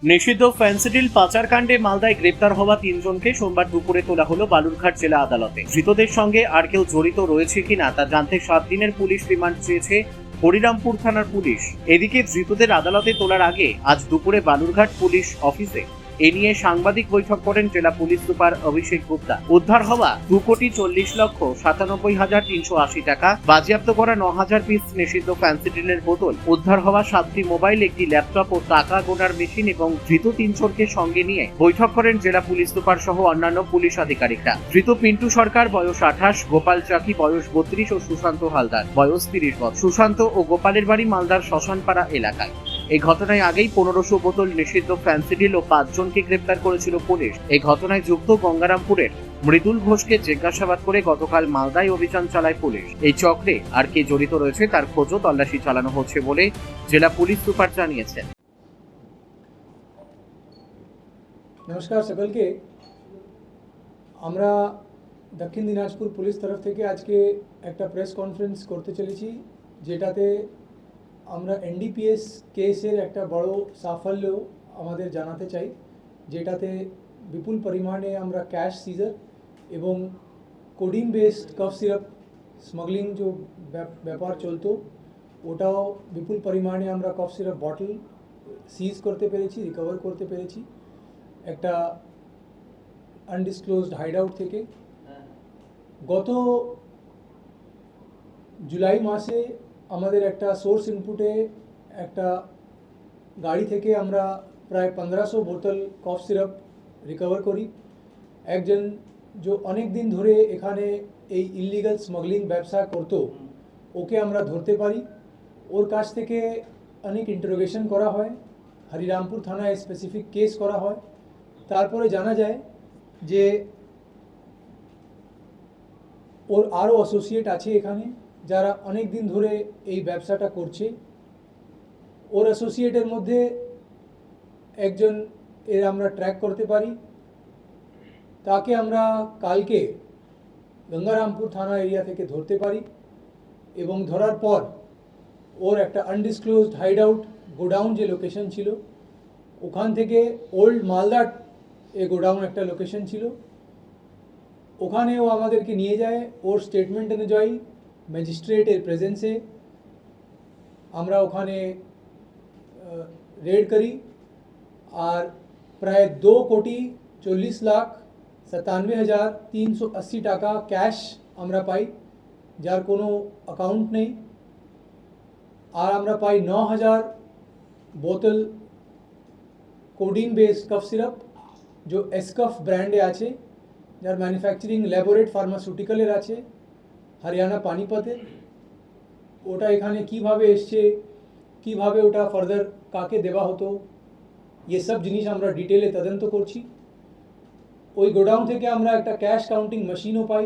নিষিদ্ধ ফেন্সিডিল পাচারকাণ্ডে মালদায় গ্রেপ্তার হওয়া তিনজনকে সোমবার দুপুরে তোলা হলো বালুরঘাট জেলা আদালতে। ধৃতদের সঙ্গে আর কেউ জড়িত রয়েছে কিনা তা জানতে 7 দিনের পুলিশ রিমান্ড চেয়েছে হরিরামপুর থানার পুলিশ। এদিকে ধৃতদের আদালতে তোলার আগে আজ দুপুরে বালুরঘাট পুলিশ অফিসে এ নিয়ে সাংবাদিক বৈঠক করেন জেলা পুলিশ সুপার অভিষেক গুপ্তা। উদ্ধার হওয়া 2,40,97,380 টাকা, বাজেয়াপ্ত করা 9,000 পিস নিষিদ্ধ ফ্যান্সিডিলের বোতল, উদ্ধার হওয়া 7টি মোবাইল, একটি ল্যাপটপ ও টাকা গোনার মেশিন এবং ধৃত তিনজনকে সঙ্গে নিয়ে বৈঠক করেন জেলা পুলিশ সুপার সহ অন্যান্য পুলিশ আধিকারিকরা। ধৃত পিন্টু সরকার বয়স 28, গোপাল চাকি বয়স 32 ও সুশান্ত হালদার বয়স 30 বছর। সুশান্ত ও গোপালের বাড়ি মালদার শ্মশানপাড়া এলাকায়। এই ঘটনায় আগেই 1500 বোতল নিষিদ্ধ ফ্যান্সিডিল ও 5 জনকে গ্রেপ্তার করেছিল পুলিশ। এই ঘটনায় যুক্ত গঙ্গারামপুরের মৃদুল ঘোষকে জিজ্ঞাসাবাদ করে গতকাল মালদায় অভিযান চালায় পুলিশ। এই চক্রে আর কে জড়িত রয়েছে তার খোঁজও তল্লাশি চালানো হচ্ছে বলে জেলা পুলিশ সুপার জানিয়েছেন। নমস্কার সকলকে। আমরা দক্ষিণ দিনাজপুর পুলিশ তরফ থেকে আজকে একটা প্রেস কনফারেন্স করতে চলেছি, যেটাতে আমরা এনডিপিএস কেসের একটা বড় সাফল্য আমাদের জানাতে চাই, যেটাতে বিপুল পরিমাণে আমরা ক্যাশ সিজার এবং coding based cough syrup smuggling যে ব্যাপার চলতো, ওটাও বিপুল পরিমাণে আমরা কফ সিরাপ বটল সিজ করতে পেরেছি, রিকভার করতে পেরেছি একটা আনডিসক্লোজড হাইডআউট থেকে। গত জুলাই মাসে আমাদের একটা সোর্স ইনপুটে একটা গাড়ি থেকে আমরা প্রায় 1500 বোতল কফ সিরাপ রিকভার করি। একজন যে অনেক দিন ধরে এখানে এই ইললিগাল স্মাগলিং ব্যবসা করতো, ওকে আমরা ধরতে পারি। ওর কাছ থেকে অনেক ইন্টারোগেশন করা হয়, হরিরামপুর থানায় স্পেসিফিক কেস করা হয়। তারপরে জানা যায় যে ওর আরও অ্যাসোসিয়েট আছে এখানে, যারা অনেক দিন ধরে এই ব্যবসাটা করছে। ওর অ্যাসোসিয়েটের মধ্যে একজন এর আমরা ট্র্যাক করতে পারি। তাকে আমরা কালকে গঙ্গারামপুর থানা এরিয়া থেকে ধরতে পারি এবং ধরার পর ওর একটা আনডিসক্লোজড হাইডআউট গোডাউন যে লোকেশন ছিল, ওখান থেকে ওল্ড মালদা এ গোডাউন একটা লোকেশন ছিল, ওখানে ও আমাদেরকে নিয়ে যায়। ওর স্টেটমেন্ট অনুযায়ী ম্যাজিস্ট্রেটের প্রেজেন্সে আমরা ওখানে রেড করি আর প্রায় 2,40,97,380 টাকা ক্যাশ আমরা পাই, যার কোনো অ্যাকাউন্ট নেই। আর আমরা পাই 9,000 বোতল কোডিং বেসড কফ সিরাপ, जो एस्कफ ব্র্যান্ডে আছে, যার ম্যানুফ্যাকচারিং ল্যাবোরেট ফার্মাসিউটিক্যালের আছে হরিয়ানা পানিপথে। ওটা এখানে কিভাবে এসছে, কিভাবে ওটা ফার্দার কাকে দেওয়া হতো, সব জিনিস আমরা ডিটেলে তদন্ত করছি। ওই গোডাউন থেকে আমরা একটা ক্যাশ কাউন্টিং মেশিনও পাই,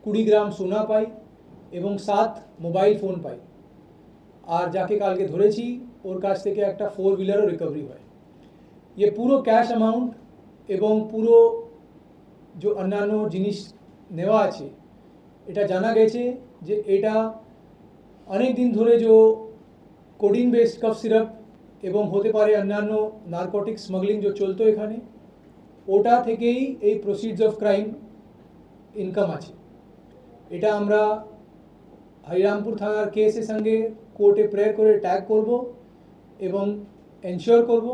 20 গ্রাম সোনা পাই এবং 7 মোবাইল ফোন পাই। আর যাকে কালকে ধরেছি ওর কাছ থেকে একটা 4 হুইলারও রিকভারি হয়। পুরো ক্যাশ অ্যামাউন্ট এবং পুরো যে অন্যান্য জিনিস নেওয়া আছে, এটা জানা গেছে যে এটা অনেক দিন ধরে যে কোডিং বেসড কফ সিরাপ এবং হতে পারে অন্যান্য নার্কোটিক স্মাগলিং যে চলতো এখানে, ওটা থেকেই এই প্রসিডস অফ ক্রাইম ইনকাম আছে। এটা আমরা হরিরামপুর থানার কেসের সঙ্গে কোর্টে প্রেয়ার করে ট্যাগ করব এবং এনশিওর করব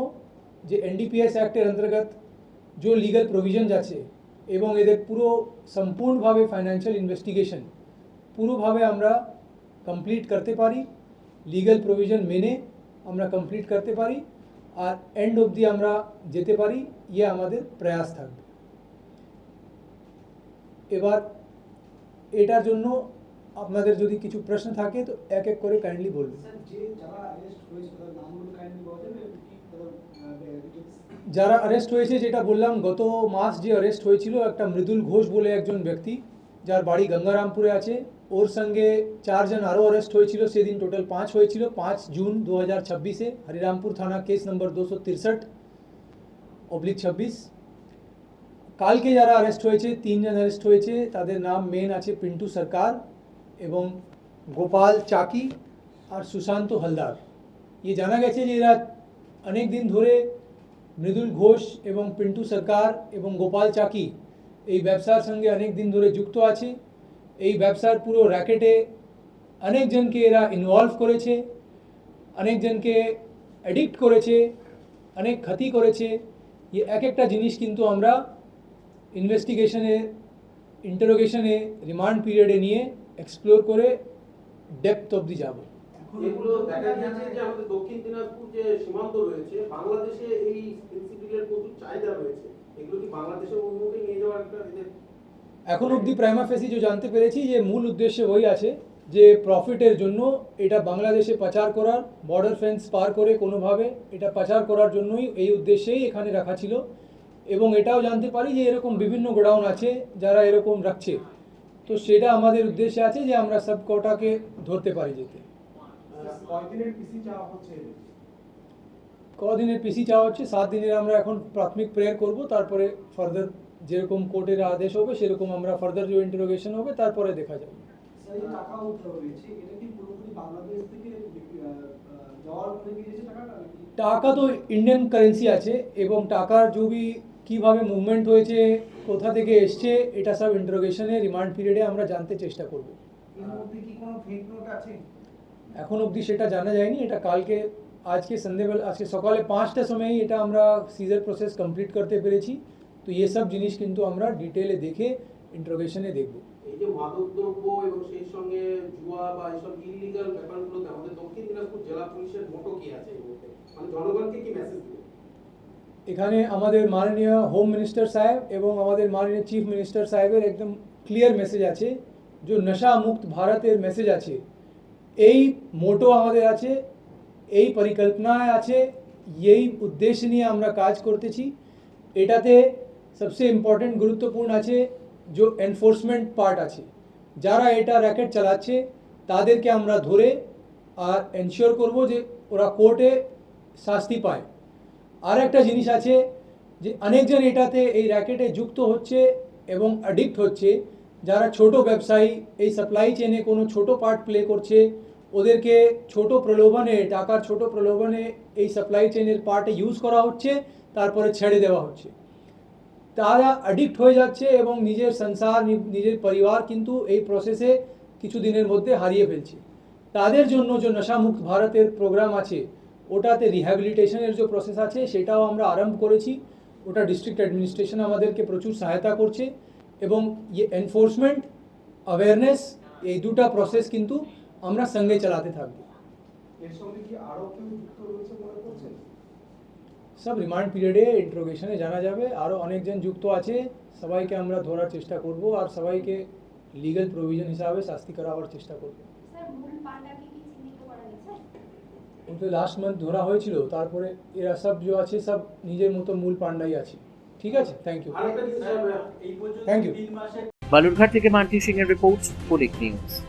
যে এনডিপিএস অ্যাক্টের অন্তর্গত जो लीगल प्रोविजन्स আছে এবং এদের পুরো সম্পূর্ণভাবে ফাইন্যান্সিয়াল ইনভেস্টিগেশন পুরোভাবে আমরা কমপ্লিট করতে পারি, লিগ্যাল প্রভিজন মেনে আমরা কমপ্লিট করতে পারি আর এন্ড অবধি আমরা যেতে পারি, আমাদের প্রয়াস থাকবে। এবার এটার জন্য আপনাদের যদি কিছু প্রশ্ন থাকে তো এক এক করে কাইন্ডলি বলবেন। যারা অ্যারেস্ট হয়েছে যেটা বললাম, গত মাস যে অ্যারেস্ট হয়েছিল একটা মৃদুল ঘোষ বলে একজন ব্যক্তি, যার বাড়ি গঙ্গারামপুরে আছে, ওর সঙ্গে 4 জন আরও অ্যারেস্ট হয়েছিল। সেদিন টোটাল 5 হয়েছিল। 5 জুন 2026-এ হরিরামপুর থানা কেস নম্বর 263/26। কালকে যারা অ্যারেস্ট হয়েছে 3 জন অ্যারেস্ট হয়েছে, তাদের নাম মেন আছে পিন্টু সরকার এবং গোপাল চাকি আর সুশান্ত হালদার। জানা গেছে যে এরা অনেক দিন ধরে মৃদুল ঘোষ এবং পিন্টু সরকার এবং গোপাল চাকি এই ব্যবসার সঙ্গে অনেক দিন ধরে যুক্ত আছে। এই ব্যবসার পুরো র্যাকেটে অনেকজনকে এরা ইনভলভ করেছে, অনেকজনকে অ্যাডিক্ট করেছে, অনেক ক্ষতি করেছে। এক একটা জিনিস কিন্তু আমরা ইনভেস্টিগেশনে, ইন্টারোগেশনে, রিমান্ড পিরিয়ডে নিয়ে এক্সপ্লোর করে ডেপথ অবধি যাব। এগুলো দেখা গেছে যে আমাদের দক্ষিণ দিনাজপুর যে সীমান্ত রয়েছে, বাংলাদেশে এই ফেন্সিডিলের প্রচুর চাহিদা রয়েছে। এগুলো কি বাংলাদেশের অন্যকে নিয়ে যাওয়ার একটা এখন অবধি প্রাইমা ফেসি যে জানতে পেরেছি যে মূল উদ্দেশ্য ওই আছে যে প্রফিটের জন্য এটা বাংলাদেশে পাচার করার, বর্ডার ফেন্স পার করে কোনোভাবে এটা পাচার করার জন্যই এই উদ্দেশ্যেই এখানে রাখা ছিল। এবং এটাও জানতে পারি যে এরকম বিভিন্ন গোডাউন আছে যারা এরকম রাখছে। তো সেটা আমাদের উদ্দেশ্যে আছে যে আমরা সব কটাকে ধরতে পারি যেতে। কয়দিনের পিসি চাওয়া হচ্ছে? কদিনের পিসি চাওয়া হচ্ছে? 7 দিনের আমরা এখন প্রাথমিক প্রেয়ার করব, তারপরে ফার্দার যেরকম কোর্টের আদেশ হবে সেরকম আমরা ফার্দার যে ইন্টারোগেশন হবে তারপরে দেখা যাবে। টাকা উদ্ধার হয়েছে, এটা কি পুরোপুরি বাংলাদেশ থেকে যাওয়ার পরে গিয়েছে টাকাটা নাকি? টাকা তো ইন্ডিয়ান কারেন্সি আছে এবং টাকার जो भी কিভাবে মুভমেন্ট হয়েছে, কোথা থেকে এসছে, এটা সব ইন্টারোগেশনে, রিমান্ড পিরিয়ডে আমরা জানতে চেষ্টা করব। এর মধ্যে কি কোনো ফেক নোট আছে? এখন অবধি সেটা জানা যায়নি। এটা কালকে, আজকে সন্ধ্যেবেলা, আজকে সকালে 5টার সময়ই এটা আমরা সিজার প্রসেস কমপ্লিট করতে পেরেছি। তো এই সব জিনিস কিন্তু আমরা ডিটেলে দেখে ইন্টারোগেশনে দেখব। এই যে মাদকদ্রব্য এবং সেই সঙ্গে জুয়া বা এইসব ইলিগাল ব্যাপারগুলোতে আমাদের দক্ষিণ দিনাজপুর জেলা পুলিশের মোটো কি আছে এই মুহূর্তে? মানে জনগণকে কি মেসেজ দিবে? এখানে আমাদের মাননীয় হোম মিনিস্টার সাহেব এবং আমাদের মাননীয় চিফ মিনিস্টার সাহেবের একদম ক্লিয়ার মেসেজ আছে, যে নশা মুক্ত ভারতের মেসেজ আছে। এই মোটো আমাদের আছে, এই পরিকল্পনায় আছে, এই উদ্দেশ্য নিয়ে আমরা কাজ করতেছি। এটাতে সবচেয়ে ইম্পর্টেন্ট গুরুত্বপূর্ণ আছে যে এনফোর্সমেন্ট পার্ট আছে। যারা এটা র্যাকেট চালাচ্ছে তাদেরকে আমরা ধরে আর এনশিওর করব যে ওরা কোর্টে শাস্তি পায়। আর একটা জিনিস আছে যে অনেকজন এটাতে, এই র্যাকেটে যুক্ত হচ্ছে এবং অ্যাডিক্ট হচ্ছে। যারা ছোট ব্যবসায়ী এই সাপ্লাই চেনে কোনো ছোট পার্ট প্লে করছে, ওদেরকে ছোট প্রলোভনে, টাকার ছোট প্রলোভনে এই সাপ্লাই চেনের পার্টে ইউজ করা হচ্ছে, তারপরে ছেড়ে দেওয়া হচ্ছে। তারা অ্যাডিক্ট হয়ে যাচ্ছে এবং নিজের সংসার, নিজের পরিবার কিন্তু এই প্রসেসে কিছু দিনের মধ্যে হারিয়ে ফেলছে। তাদের জন্য যে নশামুক্ত ভারতের প্রোগ্রাম আছে, ওটাতে রিহ্যাবিলিটেশনের যে প্রসেস আছে সেটাও আমরা আরম্ভ করেছি। ওটা ডিস্ট্রিক্ট অ্যাডমিনিস্ট্রেশন আমাদেরকে প্রচুর সহায়তা করছে এবং এনফোর্সমেন্ট, অ্যাওয়ারনেস, এই দুটো প্রসেস কিন্তু আমরা সঙ্গে চালাতে থাকবো। এর সঙ্গে কি আরো কেউ যুক্ত রয়েছে মনে করছেন? সব রিমান্ড পিরিয়ডে ইন্টারোগেশনে জানা যাবে। আরও অনেকজন যুক্ত আছে, সবাইকে আমরা ধরার চেষ্টা করব আর সবাইকে লিগ্যাল প্রভিশন হিসাবে শাস্তি করাবার চেষ্টা করব। স্যার, মূল পান্ডাকে কি চিহ্নিত করা গেছে? ওকে লাস্ট মান্থ ধরা হয়েছিল, তারপরে এরা সব যে আছে সব নিজের মতো মূল পান্ডাই আছে। ঠিক আছে, থ্যাংক ইউ। আরেকটা জিনিস এই পর্যন্ত Thank you. 3 মাসে বালুরঘাট থেকে মান্টি সিং এর রিপোর্ট, পুলিশ নিউজ।